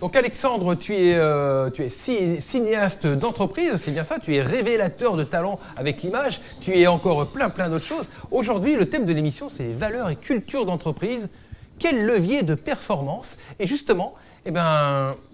Donc Alexandre, tu es cinéaste d'entreprise, c'est bien ça, tu es révélateur de talent avec l'image, tu es encore plein d'autres choses. Aujourd'hui, le thème de l'émission, c'est valeurs et culture d'entreprise. Quel levier de performance? Et justement,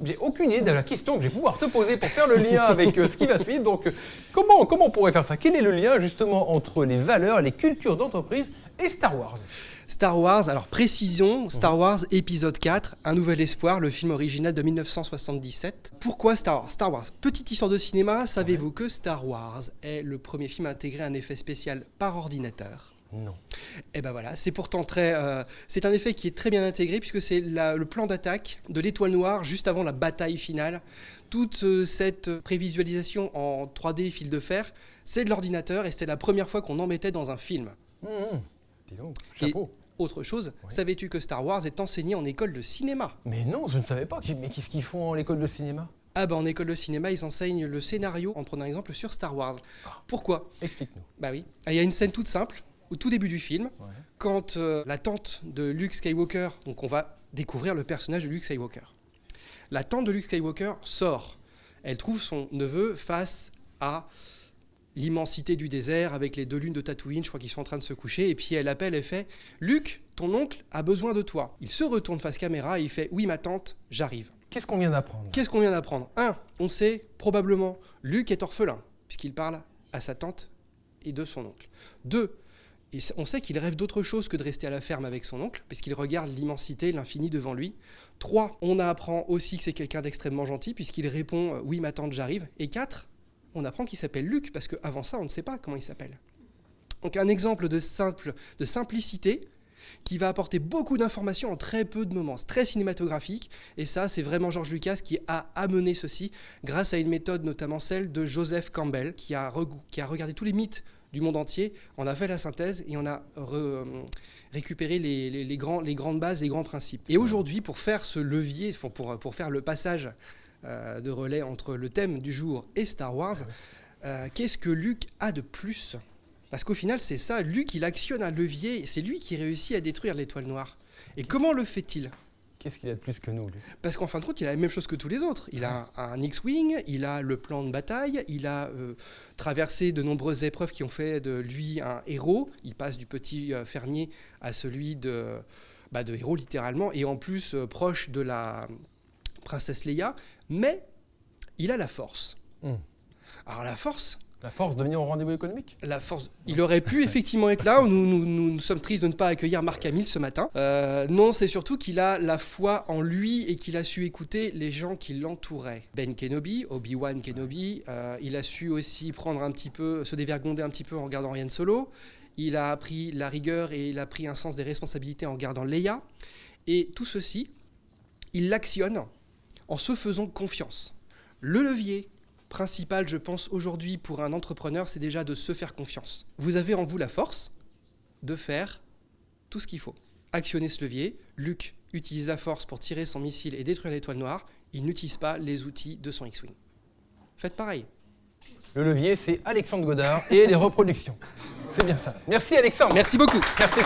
j'ai aucune idée de la question que je vais pouvoir te poser pour faire le lien avec ce qui va suivre. Donc, comment on pourrait faire ça? Quel est le lien justement entre les valeurs, les cultures d'entreprise et Star Wars? Star Wars, alors précision, Star Wars épisode 4, Un nouvel espoir, le film original de 1977. Pourquoi Star Wars? Star Wars, petite histoire de cinéma, savez-vous que Star Wars est le premier film à intégrer un effet spécial par ordinateur? Non. Et ben voilà, c'est pourtant c'est un effet qui est très bien intégré puisque c'est le plan d'attaque de l'Étoile Noire juste avant la bataille finale. Toute cette prévisualisation en 3D fil de fer, c'est de l'ordinateur et c'est la première fois qu'on en mettait dans un film. Dis donc, chapeau. Et autre chose, savais-tu que Star Wars est enseigné en école de cinéma? Mais non, je ne savais pas. Mais qu'est-ce qu'ils font à l'école de cinéma? Ah ben en école de cinéma, ils enseignent le scénario en prenant un exemple sur Star Wars. Pourquoi? Explique-nous. Bah oui, il y a une scène toute simple au tout début du film, quand la tante de Luke Skywalker, donc on va découvrir le personnage de Luke Skywalker. La tante de Luke Skywalker sort. Elle trouve son neveu face à l'immensité du désert avec les 2 lunes de Tatooine, je crois qu'ils sont en train de se coucher, et puis elle appelle et fait « Luke, ton oncle a besoin de toi ». Il se retourne face caméra et il fait « Oui, ma tante, j'arrive ». Qu'est-ce qu'on vient d'apprendre? Qu'est-ce qu'on vient d'apprendre? 1. On sait probablement Luke est orphelin, puisqu'il parle à sa tante et de son oncle. 2. Et on sait qu'il rêve d'autre chose que de rester à la ferme avec son oncle, puisqu'il regarde l'immensité, l'infini devant lui. 3. On apprend aussi que c'est quelqu'un d'extrêmement gentil, puisqu'il répond « Oui, ma tante, j'arrive ». Et 4. On apprend qu'il s'appelle Luke, parce qu'avant ça, on ne sait pas comment il s'appelle. Donc un exemple de simplicité qui va apporter beaucoup d'informations en très peu de moments. C'est très cinématographique, et ça, c'est vraiment George Lucas qui a amené ceci grâce à une méthode, notamment celle de Joseph Campbell, qui a regardé tous les mythes du monde entier, on a fait la synthèse et on a récupéré les grandes bases, les grands principes. Et aujourd'hui, pour faire ce levier, pour faire le passage de relais entre le thème du jour et Star Wars, qu'est-ce que Luke a de plus? Parce qu'au final, c'est ça, Luke, il actionne un levier, et c'est lui qui réussit à détruire l'Étoile Noire. Et comment le fait-il? Qu'est-ce qu'il a de plus que nous, lui? Parce qu'en fin de compte, il a la même chose que tous les autres. Il a un X-Wing, il a le plan de bataille, il a traversé de nombreuses épreuves qui ont fait de lui un héros. Il passe du petit fermier à celui de héros, littéralement, et en plus proche de la princesse Leia. Mais il a la force. Alors la force... La force de venir au rendez-vous économique? La force. Il aurait pu effectivement être là. Nous sommes tristes de ne pas accueillir Mark Hamill ce matin. Non, c'est surtout qu'il a la foi en lui et qu'il a su écouter les gens qui l'entouraient. Ben Kenobi, Obi-Wan Kenobi, il a su aussi se dévergonder un petit peu en regardant Han Solo. Il a appris la rigueur et il a pris un sens des responsabilités en regardant Leia. Et tout ceci, il l'actionne en se faisant confiance. Le levier principal, je pense, aujourd'hui pour un entrepreneur, c'est déjà de se faire confiance. Vous avez en vous la force de faire tout ce qu'il faut. Actionnez ce levier. Luke utilise la force pour tirer son missile et détruire l'Étoile Noire. Il n'utilise pas les outils de son X-Wing. Faites pareil. Le levier, c'est Alexandre Godard et les reproductions. C'est bien ça. Merci Alexandre. Merci beaucoup. Merci.